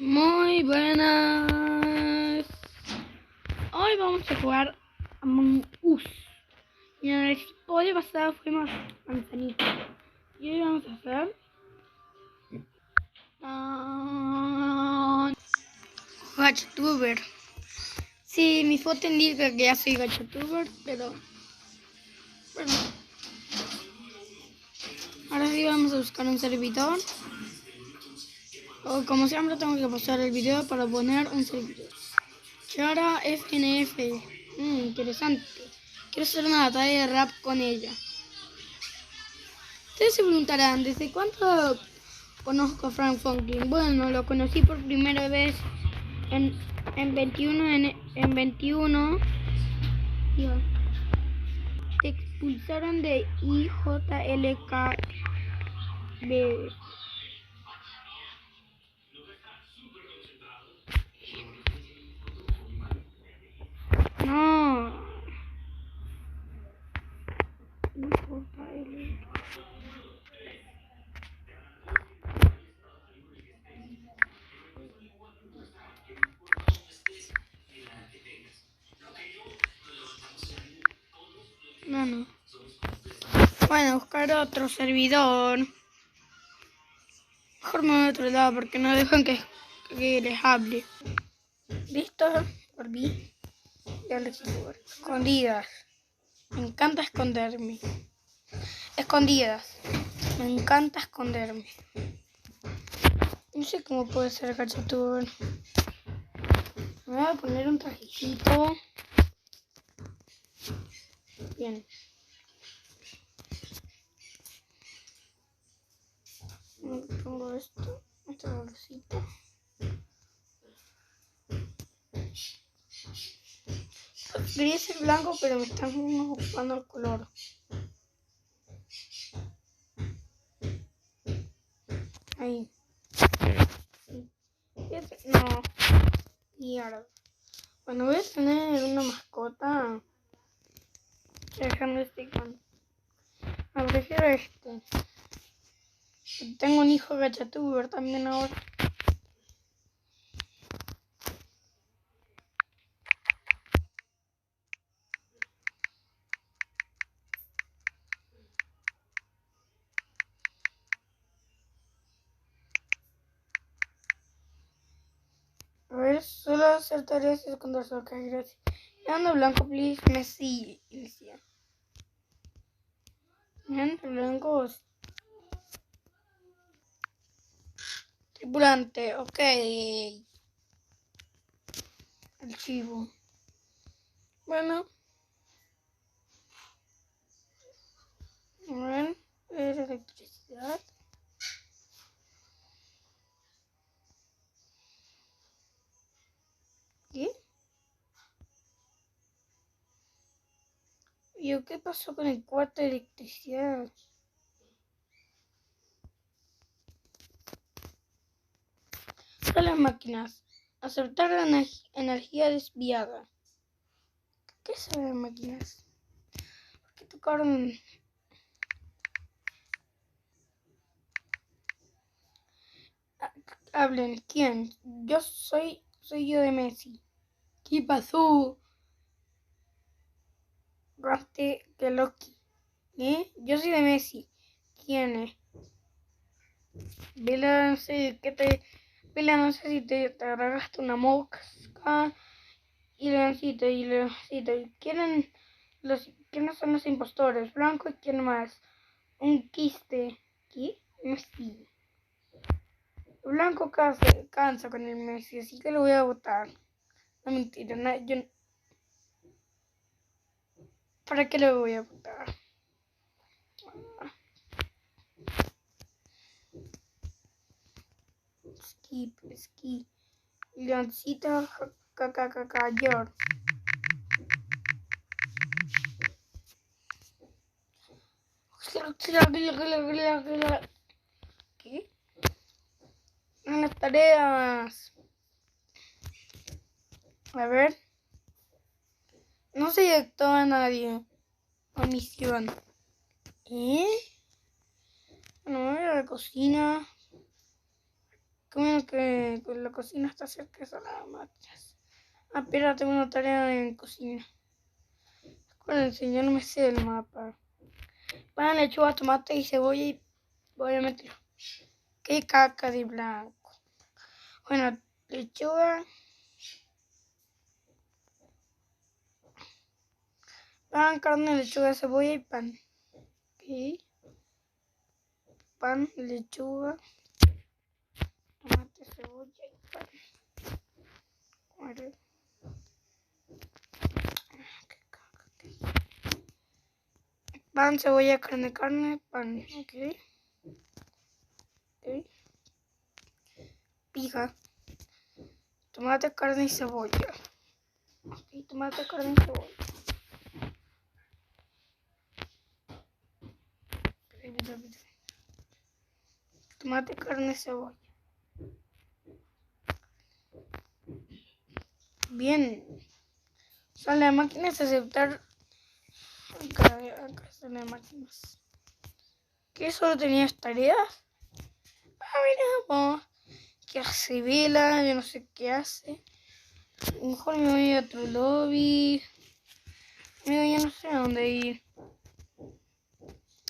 Muy buenas. Hoy vamos a jugar Among Us. Y en el episodio pasado fuimos manzanitas. Y hoy vamos a hacer Gachatuber. Sí, mi foto indica que ya soy Gachatuber, pero bueno. Ahora sí vamos a buscar un servidor. O como siempre tengo que pasar el video para poner un servidor. Chara FNF. Interesante. Quiero hacer una batalla de rap con ella. Ustedes se preguntarán, ¿desde cuánto conozco a Frank Funkin? Bueno, lo conocí por primera vez en 21. Te expulsaron de IJLK. No. IJLK. No. Bueno, buscar otro servidor. Mejor me voy a otro lado porque no dejan que les hable. ¿Listo? Volví. Ya les digo. Escondidas. Me encanta esconderme. Escondidas. Me encanta esconderme. No sé cómo puede ser Gachatuber. Me voy a poner un trajecito. Bien. Me pongo esto. Esta bolsita. Quería ser blanco, pero me están ocupando el color. Ahí. No. Mierda. Bueno, voy a tener una mascota. Dejando este con. Me prefiero este. Tengo un hijo Gachatuber también ahora. A ver, solo hacer tareas y esconder su cara, gracias. Ando blanco, please, Messi. Ando blancos. Tripulante, ok. Archivo. Bueno. A ver, electricidad. ¿Qué? ¿Y qué pasó con el cuarto de electricidad? Son las máquinas. Aceptar la energía desviada. ¿Qué son las máquinas? ¿Por qué tocaron? Hablen. ¿Quién? Yo soy yo de Messi. ¿Qué pasó? Raste que Loki. Yo soy de Messi. ¿Quién es? Vela, no sé Vela, no sé si te agarraste una mosca. Y Leoncito. ¿Quiénes son los impostores? Blanco y quién más. Un quiste. ¿Qué? Messi. Blanco cansa con el Messi, así que lo voy a votar. No, mentira, yo. ¿Para qué lo voy a votar? Skip. Leoncito, George. ¿Qué? En las tareas. A ver. No se eyectó a nadie. Omisión. Bueno, me voy a la cocina. Qué bueno que la cocina está cerca de las máquinas. Ah, espera, tengo una tarea en cocina. Acuérdense, yo no me sé el mapa. Pan, lechuga, tomate y cebolla y voy a meterlo. Qué caca de blanco. Bueno, lechuga. Pan, carne, lechuga, cebolla y pan. Ok. Pan, lechuga, tomate, cebolla y pan. Vale. Pan, cebolla, carne, pan. Ok. Pija. Tomate, carne y cebolla. Ok, tomate, carne y cebolla. Tomate, carne, cebolla. Bien. Son las máquinas aceptar. Acá están las máquinas. ¿Qué solo tenías tareas? Ah, mira, vamos. ¿Qué hace Vela? Yo no sé qué hace. Mejor me voy a otro lobby. Amigo, ya no sé a dónde ir.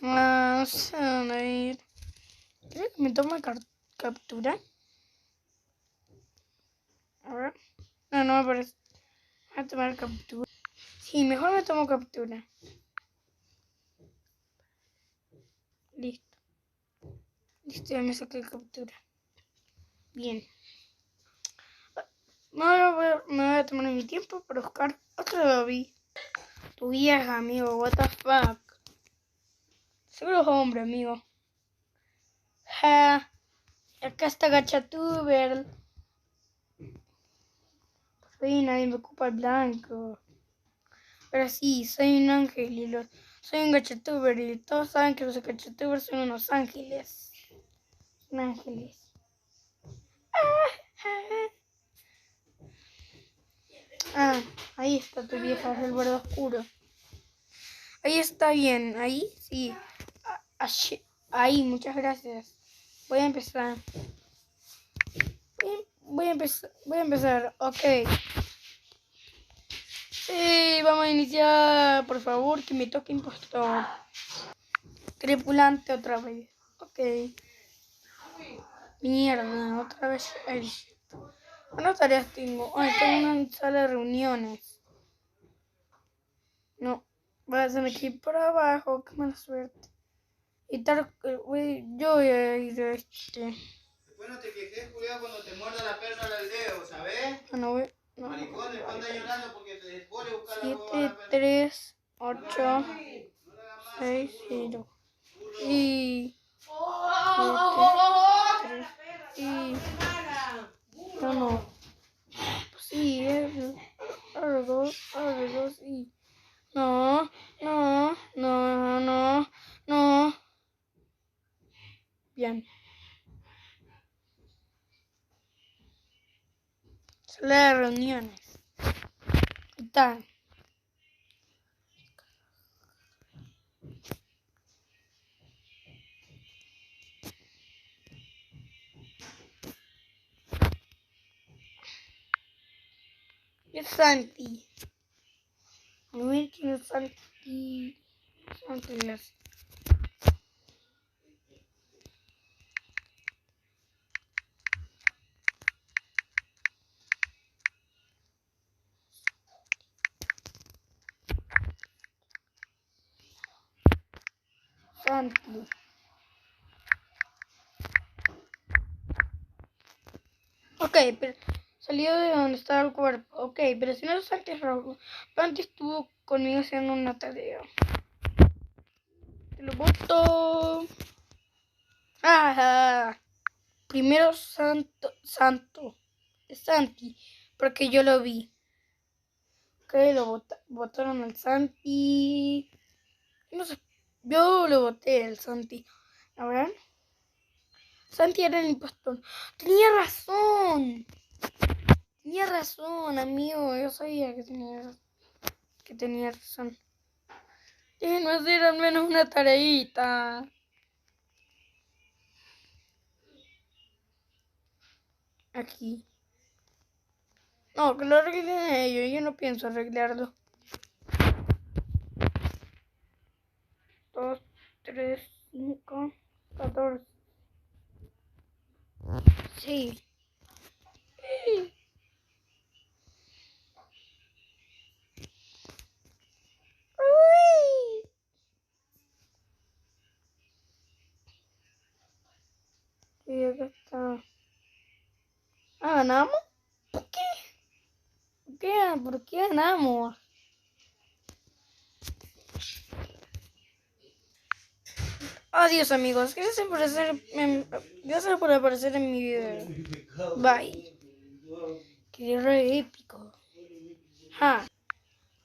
No sé a dónde ir. ¿Quieres que me tome captura? A ver. No me parece. Voy a tomar captura. Sí, mejor me tomo captura. Listo. Listo, ya me saqué captura. Bien. Me voy a tomar mi tiempo para buscar otro lobby. Tu vieja, amigo. What the fuck. Seguro es hombre, amigo. Ja. Acá está Gachatuber. Por fin nadie me ocupa el blanco. Pero sí, soy un ángel y soy un gachatuber y todos saben que los gachatubers son unos ángeles. Son ángeles. Ah, ahí está tu vieja, es el verde oscuro. Ahí está bien, ahí sí. Ahí, muchas gracias. Voy a empezar. Voy a empezar, ok. Sí, vamos a iniciar, por favor, que me toque impostor. Tripulante otra vez. Ok. Mierda, otra vez el... ¿Cuántas tareas tengo? Ay, tengo una sala de reuniones. No, voy a hacerme aquí por abajo, qué mala suerte. Y tal, yo voy a ir a este. Después no te quejes, cuidado, cuando te muerda la perra del dedo, ¿sabes? No voy. No, maricón, después andas llorando porque te pone a buscar la hueva a 7, la perra. 3, 8, 6, 0. Y... 7, 3, y... No. Pues sí, es... Ahora dos, y... No. Bien. Sala de reuniones. Ahí está. Es Santi. A ver quién es Santi. Santi. Ok, pero salió de donde estaba el cuerpo. Ok, pero si no es Santi es rojo. Santi estuvo conmigo haciendo una tarea. Te lo voto. Ajá. Primero Santo. Es Santi. Porque yo lo vi. Ok, lo votaron al Santi. No sé. Yo lo voté al Santi. A ver. Santi era el impostor. Tenía razón, amigo. Yo sabía que tenía razón. Déjenme hacer al menos una tareita. aquí. No, que lo arreglen ellos. Yo no pienso arreglarlo. 2, 3, 5, 14. Sí. Uy. Sí, acá está. Ah, ¿ganamos? ¿Por qué? ¿Por qué ganamos? Adiós amigos, gracias por aparecer en mi video. Bye. Qué re épico.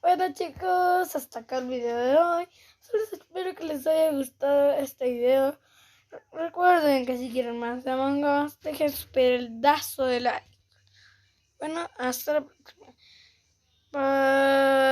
Bueno chicos, hasta acá el video de hoy. Solo espero que les haya gustado este video. Recuerden que si quieren más de Among Us, dejen su pedazo de like. Bueno, hasta la próxima. Bye.